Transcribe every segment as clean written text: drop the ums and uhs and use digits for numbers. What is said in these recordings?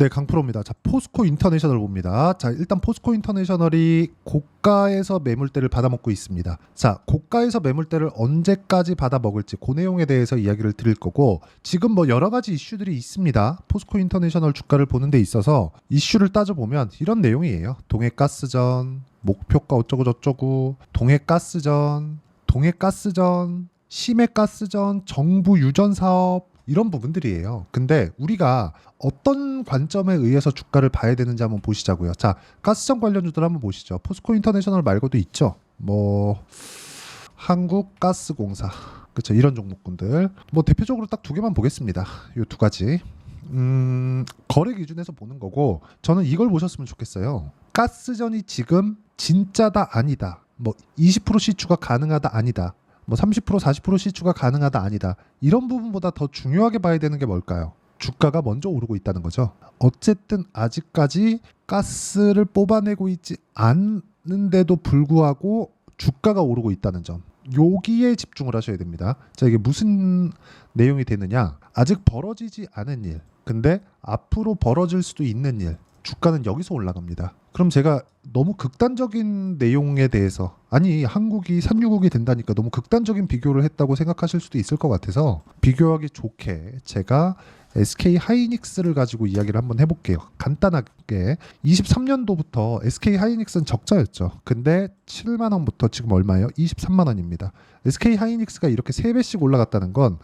네, 강프로입니다. 자, 포스코 인터내셔널 봅니다. 자, 일단 포스코 인터내셔널이 고가에서 매물대를 받아먹고 있습니다. 자, 고가에서 매물대를 언제까지 받아먹을지 그 내용에 대해서 이야기를 드릴 거고, 지금 뭐 여러 가지 이슈들이 있습니다. 포스코 인터내셔널 주가를 보는 데 있어서 이슈를 따져보면 이런 내용이에요. 동해가스전, 목표가 어쩌고저쩌고, 동해가스전, 심해가스전, 정부 유전 사업 이런 부분들이에요. 근데 우리가 어떤 관점에 의해서 주가를 봐야 되는지 한번 보시자고요. 자, 가스전 관련주들 한번 보시죠. 포스코 인터내셔널 말고도 있죠. 뭐 한국가스공사, 그렇죠. 이런 종목군들. 뭐 대표적으로 딱 두 개만 보겠습니다. 요 두 가지. 거래 기준에서 보는 거고, 저는 이걸 보셨으면 좋겠어요. 가스전이 지금 진짜다 아니다. 뭐 20% 시추가 가능하다 아니다. 뭐 30% 40% 시추가 가능하다 아니다. 이런 부분보다 더 중요하게 봐야 되는 게 뭘까요? 주가가 먼저 오르고 있다는 거죠. 어쨌든 아직까지 가스를 뽑아내고 있지 않는데도 불구하고 주가가 오르고 있다는 점. 여기에 집중을 하셔야 됩니다. 자, 이게 무슨 내용이 되느냐? 아직 벌어지지 않은 일. 근데 앞으로 벌어질 수도 있는 일. 주가는 여기서 올라갑니다. 그럼 제가 너무 극단적인 내용에 대해서, 아니 한국이 산유국이 된다니까 너무 극단적인 비교를 했다고 생각하실 수도 있을 것 같아서 비교하기 좋게 제가 SK 하이닉스를 가지고 이야기를 한번 해볼게요. 간단하게 23년도부터 SK 하이닉스는 적자였죠. 근데 7만 원부터 지금 얼마예요? 23만 원입니다. SK 하이닉스가 이렇게 3배씩 올라갔다는 건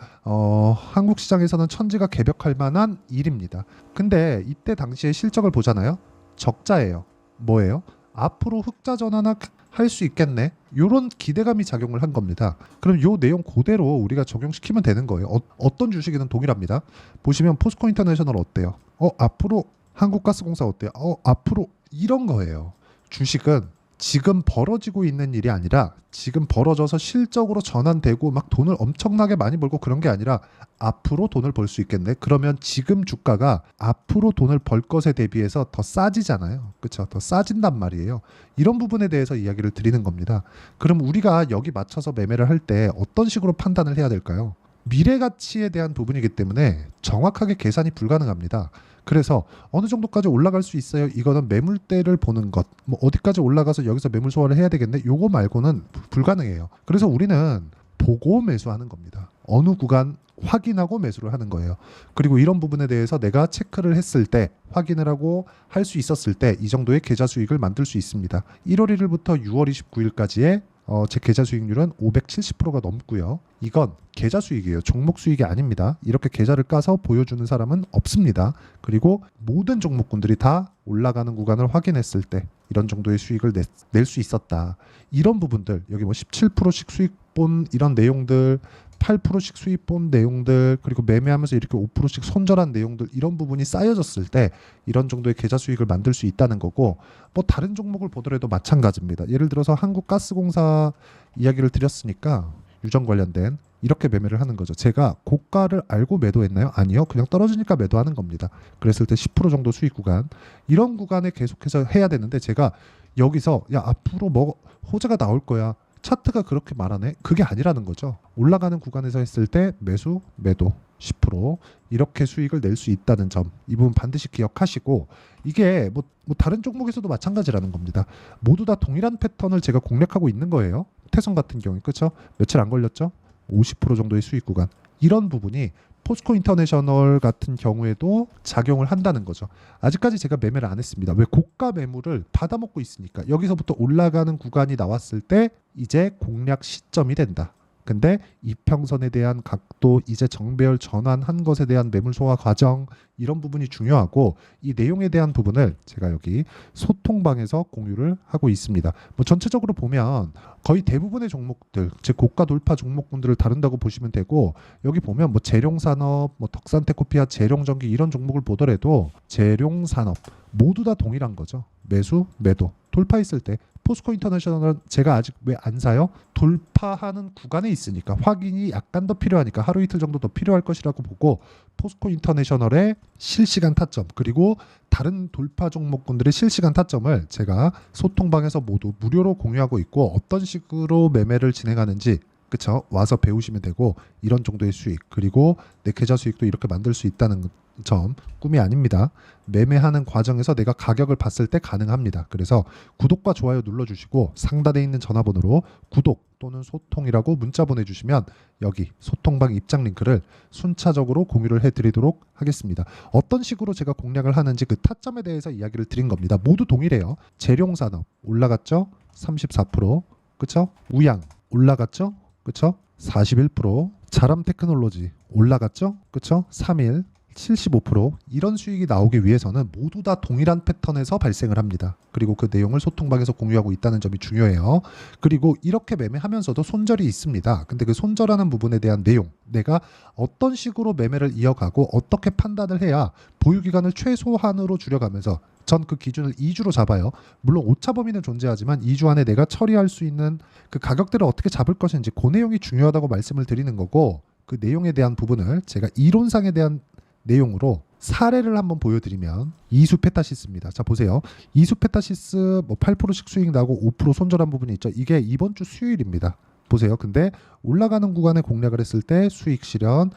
한국 시장에서는 천지가 개벽할 만한 일입니다. 근데 이때 당시의 실적을 보잖아요. 적자예요. 뭐예요? 앞으로 흑자 전환을 할 수 있겠네. 이런 기대감이 작용을 한 겁니다. 그럼 이 내용 그대로 우리가 적용시키면 되는 거예요. 어떤 주식이든 동일합니다. 보시면 포스코 인터내셔널 어때요? 앞으로 한국가스공사 어때요? 앞으로 이런 거예요. 주식은 지금 벌어지고 있는 일이 아니라 지금 벌어져서 실적으로 전환되고 막 돈을 엄청나게 많이 벌고 그런 게 아니라 앞으로 돈을 벌 수 있겠네. 그러면 지금 주가가 앞으로 돈을 벌 것에 대비해서 더 싸지잖아요. 그렇죠? 더 싸진단 말이에요. 이런 부분에 대해서 이야기를 드리는 겁니다. 그럼 우리가 여기 맞춰서 매매를 할 때 어떤 식으로 판단을 해야 될까요? 미래 가치에 대한 부분이기 때문에 정확하게 계산이 불가능합니다. 그래서 어느 정도까지 올라갈 수 있어요. 이거는 매물대를 보는 것. 뭐 어디까지 올라가서 여기서 매물 소화를 해야 되겠네. 요거 말고는 불가능해요. 그래서 우리는 보고 매수하는 겁니다. 어느 구간 확인하고 매수를 하는 거예요. 그리고 이런 부분에 대해서 내가 체크를 했을 때, 확인을 하고 할 수 있었을 때 이 정도의 계좌 수익을 만들 수 있습니다. 1월 1일부터 6월 29일까지의 제 계좌 수익률은 570%가 넘고요. 이건 계좌 수익이에요. 종목 수익이 아닙니다. 이렇게 계좌를 까서 보여주는 사람은 없습니다. 그리고 모든 종목군들이 다 올라가는 구간을 확인했을 때 이런 정도의 수익을 낼 수 있었다. 이런 부분들, 여기 뭐 17%씩 수익 본 이런 내용들, 8%씩 수익 본 내용들, 그리고 매매하면서 이렇게 5%씩 손절한 내용들, 이런 부분이 쌓여졌을 때 이런 정도의 계좌 수익을 만들 수 있다는 거고, 뭐 다른 종목을 보더라도 마찬가지입니다. 예를 들어서 한국가스공사 이야기를 드렸으니까 유전 관련된 이렇게 매매를 하는 거죠. 제가 고가를 알고 매도했나요? 아니요. 그냥 떨어지니까 매도하는 겁니다. 그랬을 때 10% 정도 수익 구간, 이런 구간에 계속해서 해야 되는데 제가 여기서 야 앞으로 뭐 호재가 나올 거야, 차트가 그렇게 말하네? 그게 아니라는 거죠. 올라가는 구간에서 했을 때 매수, 매도 10% 이렇게 수익을 낼 수 있다는 점, 이 부분 반드시 기억하시고, 이게 뭐 다른 종목에서도 마찬가지라는 겁니다. 모두 다 동일한 패턴을 제가 공략하고 있는 거예요. 태성 같은 경우에 그렇죠? 며칠 안 걸렸죠? 50% 정도의 수익 구간. 이런 부분이 포스코 인터내셔널 같은 경우에도 작용을 한다는 거죠. 아직까지 제가 매매를 안 했습니다. 왜? 고가 매물을 받아먹고 있으니까. 여기서부터 올라가는 구간이 나왔을 때 이제 공략 시점이 된다. 근데 이평선에 대한 각도, 이제 정배열 전환한 것에 대한 매물 소화 과정, 이런 부분이 중요하고, 이 내용에 대한 부분을 제가 여기 소통방에서 공유를 하고 있습니다. 뭐 전체적으로 보면 거의 대부분의 종목들, 즉 고가 돌파 종목군들을 다룬다고 보시면 되고, 여기 보면 뭐 재룡산업, 뭐 덕산테코피아, 재룡전기 이런 종목을 보더라도 재룡산업 모두 다 동일한 거죠. 매수, 매도. 돌파했을 때 포스코 인터내셔널은 제가 아직 왜 안 사요? 돌파하는 구간에 있으니까, 확인이 약간 더 필요하니까, 하루 이틀 정도 더 필요할 것이라고 보고, 포스코 인터내셔널의 실시간 타점, 그리고 다른 돌파 종목군들의 실시간 타점을 제가 소통방에서 모두 무료로 공유하고 있고, 어떤 식으로 매매를 진행하는지 그쵸? 와서 배우시면 되고 이런 정도의 수익 그리고 내 계좌 수익도 이렇게 만들 수 있다는 점 꿈이 아닙니다. 매매하는 과정에서 내가 가격을 봤을 때 가능합니다. 그래서 구독과 좋아요 눌러주시고 상단에 있는 전화번호로 구독 또는 소통이라고 문자 보내주시면 여기 소통방 입장 링크를 순차적으로 공유를 해드리도록 하겠습니다. 어떤 식으로 제가 공략을 하는지 그 타점에 대해서 이야기를 드린 겁니다. 모두 동일해요. 재룡산업 올라갔죠? 34%. 그쵸? 우양 올라갔죠? 그쵸? 41%. 자람테크놀로지 올라갔죠? 그쵸? 3일 75% 이런 수익이 나오기 위해서는 모두 다 동일한 패턴에서 발생을 합니다. 그리고 그 내용을 소통방에서 공유하고 있다는 점이 중요해요. 그리고 이렇게 매매하면서도 손절이 있습니다. 근데 그 손절하는 부분에 대한 내용, 내가 어떤 식으로 매매를 이어가고 어떻게 판단을 해야 보유기간을 최소한으로 줄여가면서 전 그 기준을 2주로 잡아요. 물론 오차 범위는 존재하지만 2주 안에 내가 처리할 수 있는 그 가격대를 어떻게 잡을 것인지 그 내용이 중요하다고 말씀을 드리는 거고 그 내용에 대한 부분을 제가 이론상에 대한 내용으로 사례를 한번 보여드리면 이수페타시스입니다. 자 보세요. 이수페타시스 뭐 8%씩 수익 나고 5% 손절한 부분이 있죠. 이게 이번 주 수요일입니다. 보세요. 근데 올라가는 구간에 공략을 했을 때 수익 실현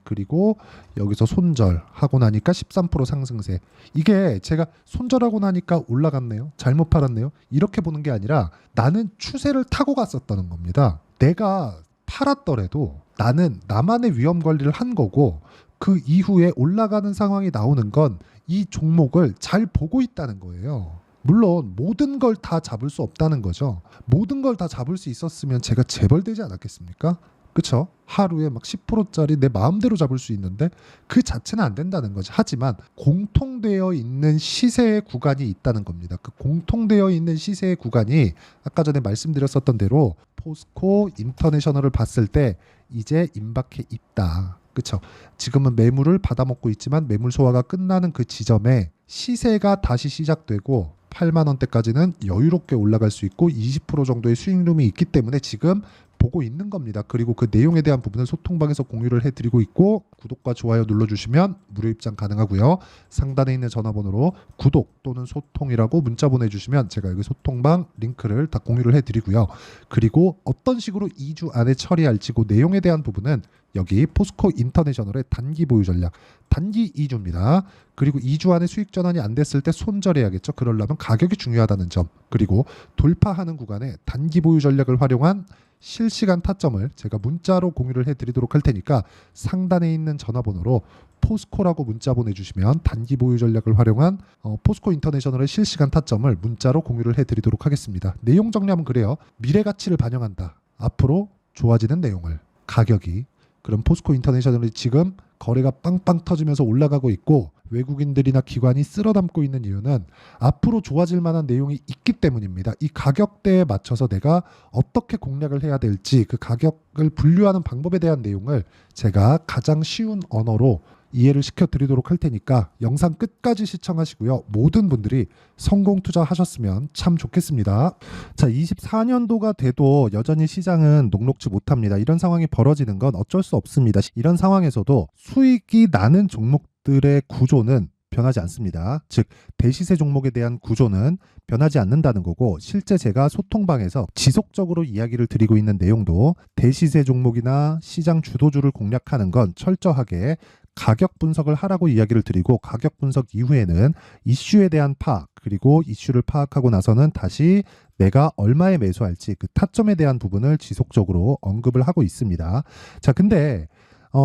그리고 여기서 손절하고 나니까 13% 상승세. 이게 제가 손절하고 나니까 올라갔네요. 잘못 팔았네요. 이렇게 보는 게 아니라 나는 추세를 타고 갔었다는 겁니다. 내가 팔았더라도 나는 나만의 위험 관리를 한 거고 그 이후에 올라가는 상황이 나오는 건 이 종목을 잘 보고 있다는 거예요. 물론 모든 걸 다 잡을 수 없다는 거죠. 모든 걸 다 잡을 수 있었으면 제가 재벌되지 않았겠습니까? 그쵸? 하루에 막 10%짜리 내 마음대로 잡을 수 있는데 그 자체는 안 된다는 거죠. 하지만 공통되어 있는 시세의 구간이 있다는 겁니다. 그 공통되어 있는 시세의 구간이 아까 전에 말씀드렸었던 대로 포스코 인터내셔널을 봤을 때 이제 임박해 있다. 그쵸? 지금은 매물을 받아먹고 있지만 매물 소화가 끝나는 그 지점에 시세가 다시 시작되고 8만 원대까지는 여유롭게 올라갈 수 있고 20% 정도의 수익룸이 있기 때문에 지금 보고 있는 겁니다. 그리고 그 내용에 대한 부분을 소통방에서 공유를 해드리고 있고 구독과 좋아요 눌러주시면 무료 입장 가능하고요. 상단에 있는 전화번호로 구독 또는 소통이라고 문자 보내주시면 제가 여기 소통방 링크를 다 공유를 해드리고요. 그리고 어떤 식으로 2주 안에 처리할지 그 내용에 대한 부분은 여기 포스코 인터내셔널의 단기 보유 전략 단기 2주입니다. 그리고 2주 안에 수익 전환이 안 됐을 때 손절해야겠죠. 그러려면 가격이 중요하다는 점 그리고 돌파하는 구간에 단기 보유 전략을 활용한 실시간 타점을 제가 문자로 공유를 해드리도록 할 테니까 상단에 있는 전화번호로 포스코라고 문자 보내주시면 단기 보유 전략을 활용한 포스코 인터내셔널의 실시간 타점을 문자로 공유를 해드리도록 하겠습니다. 내용 정리하면 그래요. 미래 가치를 반영한다. 앞으로 좋아지는 내용을 가격이 그럼 포스코 인터내셔널이 지금 거래가 빵빵 터지면서 올라가고 있고 외국인들이나 기관이 쓸어담고 있는 이유는 앞으로 좋아질 만한 내용이 있기 때문입니다. 이 가격대에 맞춰서 내가 어떻게 공략을 해야 될지 그 가격을 분류하는 방법에 대한 내용을 제가 가장 쉬운 언어로 이해를 시켜드리도록 할 테니까 영상 끝까지 시청하시고요. 모든 분들이 성공 투자하셨으면 참 좋겠습니다. 자, 24년도가 돼도 여전히 시장은 녹록지 못합니다. 이런 상황이 벌어지는 건 어쩔 수 없습니다. 이런 상황에서도 수익이 나는 종목들의 구조는 변하지 않습니다. 즉 대시세 종목에 대한 구조는 변하지 않는다는 거고 실제 제가 소통방에서 지속적으로 이야기를 드리고 있는 내용도 대시세 종목이나 시장 주도주를 공략하는 건 철저하게 가격 분석을 하라고 이야기를 드리고 가격 분석 이후에는 이슈에 대한 파악 그리고 이슈를 파악하고 나서는 다시 내가 얼마에 매수할지 그 타점에 대한 부분을 지속적으로 언급을 하고 있습니다. 자, 근데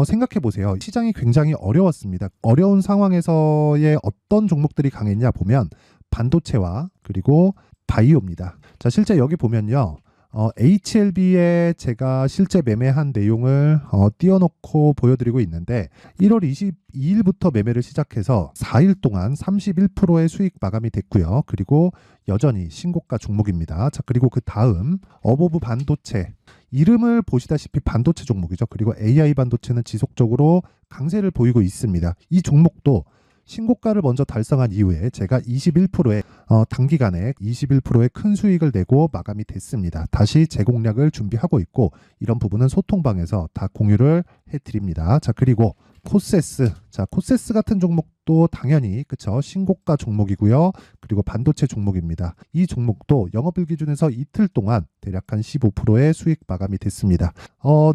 생각해 보세요. 시장이 굉장히 어려웠습니다. 어려운 상황에서의 어떤 종목들이 강했냐 보면 반도체와 그리고 바이오입니다. 자, 실제 여기 보면요. HLB에 제가 실제 매매한 내용을 띄워놓고 보여드리고 있는데 1월 22일부터 매매를 시작해서 4일 동안 31%의 수익 마감이 됐고요. 그리고 여전히 신고가 종목입니다. 자, 그리고 그 다음 어보브 반도체 이름을 보시다시피 반도체 종목이죠. 그리고 AI 반도체는 지속적으로 강세를 보이고 있습니다. 이 종목도 신고가를 먼저 달성한 이후에 제가 21%의 단기간에 21%의 큰 수익을 내고 마감이 됐습니다. 다시 재공략을 준비하고 있고 이런 부분은 소통방에서 다 공유를 해드립니다. 자, 그리고 코세스. 자, 코세스 같은 종목도 당연히 그쵸, 신고가 종목이고요. 그리고 반도체 종목입니다. 이 종목도 영업일 기준에서 이틀 동안 대략 한 15%의 수익 마감이 됐습니다.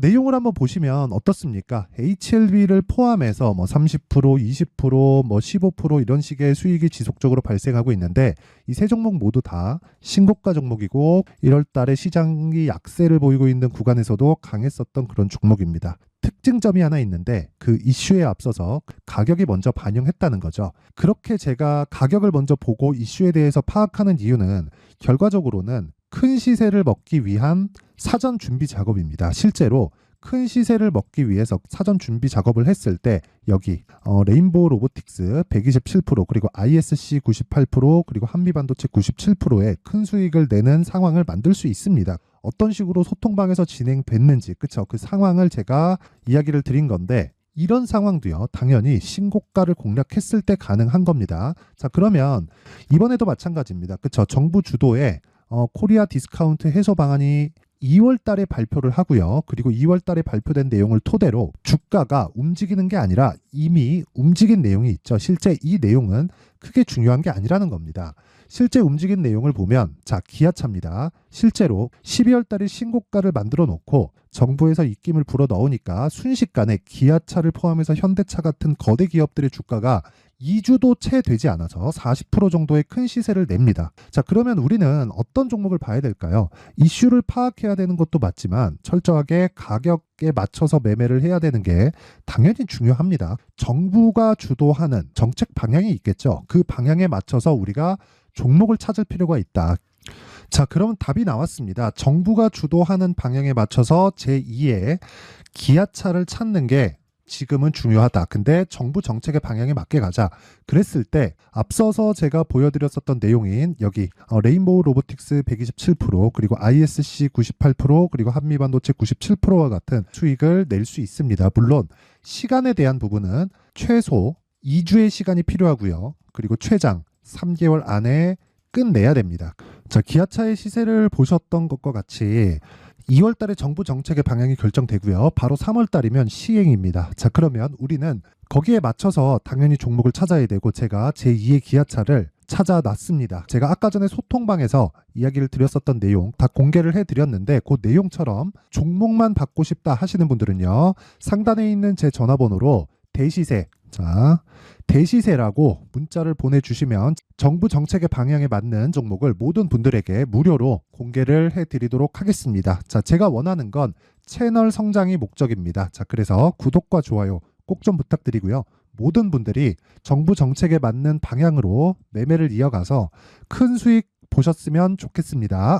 내용을 한번 보시면 어떻습니까? HLB를 포함해서 뭐 30%, 20%, 뭐 15% 이런 식의 수익이 지속적으로 발생하고 있는데 이 세 종목 모두 다 신고가 종목이고 1월 달에 시장이 약세를 보이고 있는 구간에서도 강했었던 그런 종목입니다. 특징점이 하나 있는데 그 이슈에 앞서서 가격이 먼저 반영했다는 거죠. 그렇게 제가 가격을 먼저 보고 이슈에 대해서 파악하는 이유는 결과적으로는 큰 시세를 먹기 위한 사전 준비 작업입니다. 실제로 큰 시세를 먹기 위해서 사전 준비 작업을 했을 때 여기 레인보우 로보틱스 127% 그리고 ISC 98% 그리고 한미반도체 97%의 큰 수익을 내는 상황을 만들 수 있습니다. 어떤 식으로 소통방에서 진행됐는지 그쵸, 그 상황을 제가 이야기를 드린 건데 이런 상황도요 당연히 신고가를 공략했을 때 가능한 겁니다. 자, 그러면 이번에도 마찬가지입니다. 그쵸, 정부 주도의 코리아 디스카운트 해소 방안이 2월 달에 발표를 하고요. 그리고 2월 달에 발표된 내용을 토대로 주가가 움직이는 게 아니라 이미 움직인 내용이 있죠. 실제 이 내용은 크게 중요한 게 아니라는 겁니다. 실제 움직인 내용을 보면 자, 기아차입니다. 실제로 12월 달에 신고가를 만들어 놓고 정부에서 입김을 불어 넣으니까 순식간에 기아차를 포함해서 현대차 같은 거대 기업들의 주가가 2주도 채 되지 않아서 40% 정도의 큰 시세를 냅니다. 자, 그러면 우리는 어떤 종목을 봐야 될까요? 이슈를 파악해야 되는 것도 맞지만 철저하게 가격에 맞춰서 매매를 해야 되는 게 당연히 중요합니다. 정부가 주도하는 정책 방향이 있겠죠. 그 방향에 맞춰서 우리가 종목을 찾을 필요가 있다. 자, 그럼 답이 나왔습니다. 정부가 주도하는 방향에 맞춰서 제2의 기아차를 찾는 게 지금은 중요하다. 근데 정부 정책의 방향에 맞게 가자. 그랬을 때 앞서서 제가 보여드렸었던 내용인 여기 레인보우 로보틱스 127% 그리고 ISC 98% 그리고 한미반도체 97%와 같은 수익을 낼 수 있습니다. 물론 시간에 대한 부분은 최소 2주의 시간이 필요하고요. 그리고 최장 3개월 안에 끝내야 됩니다. 자, 기아차의 시세를 보셨던 것과 같이 2월 달에 정부 정책의 방향이 결정되고요. 바로 3월 달이면 시행입니다. 자, 그러면 우리는 거기에 맞춰서 당연히 종목을 찾아야 되고 제가 제2의 기아차를 찾아놨습니다. 제가 아까 전에 소통방에서 이야기를 드렸었던 내용 다 공개를 해드렸는데 그 내용처럼 종목만 받고 싶다 하시는 분들은요. 상단에 있는 제 전화번호로 대시세, 자, 대시세라고 문자를 보내주시면 정부 정책의 방향에 맞는 종목을 모든 분들에게 무료로 공개를 해드리도록 하겠습니다. 자, 제가 원하는 건 채널 성장이 목적입니다. 자, 그래서 구독과 좋아요 꼭 좀 부탁드리고요. 모든 분들이 정부 정책에 맞는 방향으로 매매를 이어가서 큰 수익 보셨으면 좋겠습니다.